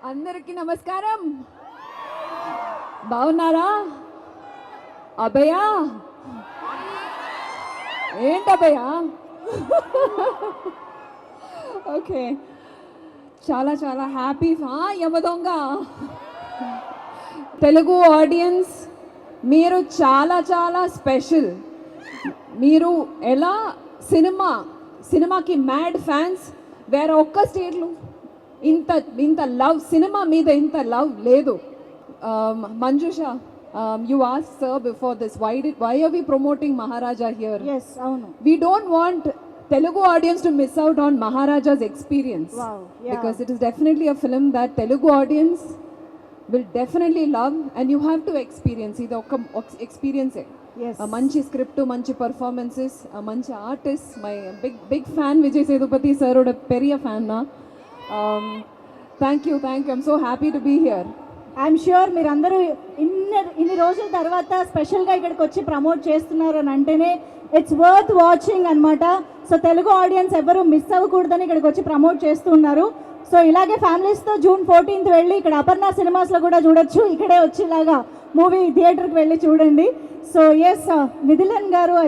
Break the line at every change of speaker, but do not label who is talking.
అందరికీ నమస్కారం. బాగున్నారా? అభయ ఏంటి అభయ? ఓకే, చాలా చాలా హ్యాపీ. యమదొంగ తెలుగు ఆడియన్స్, మీరు చాలా చాలా స్పెషల్. మీరు ఎలా సినిమాకి మ్యాడ్ ఫ్యాన్స్. వేరే ఒక్క స్టేట్లో ఇంత లవ్, సినిమా మీద ఇంత లవ్ లేదు. Manjusha, you asked sir before this, why are we promoting Maharaja here?
Yes, avunu.
We don't want Telugu audience to miss out on Maharaja's experience.
Wow, yeah.
Because it is definitely a film that Telugu audience will definitely love, and you have to experience it. Experience it.
Yes.
A manchi script, manchi performances, a manchi artist. My big fan Vijay Sethupathi sir oda periya fan na. Thank you. I'm so happy to be here.
I'm sure మీరందరూ ఇన్ని రోజుల తర్వాత స్పెషల్గా ఇక్కడికి వచ్చి promote చేస్తున్నారు అని అంటేనే ఇట్స్ వర్త్ వాచింగ్ అనమాట. సో తెలుగు ఆడియన్స్ ఎవరు మిస్ అవ్వకూడదని ఇక్కడికి వచ్చి ప్రమోట్ చేస్తున్నారు. సో ఇలాగే ఫ్యామిలీస్తో June 14th వెళ్ళి ఇక్కడ అపర్ణ సినిమాస్లో కూడా చూడొచ్చు. ఇక్కడే వచ్చి ఇలాగా మూవీ థియేటర్కి వెళ్ళి చూడండి. సో ఎస్, మిథిలన్ గారు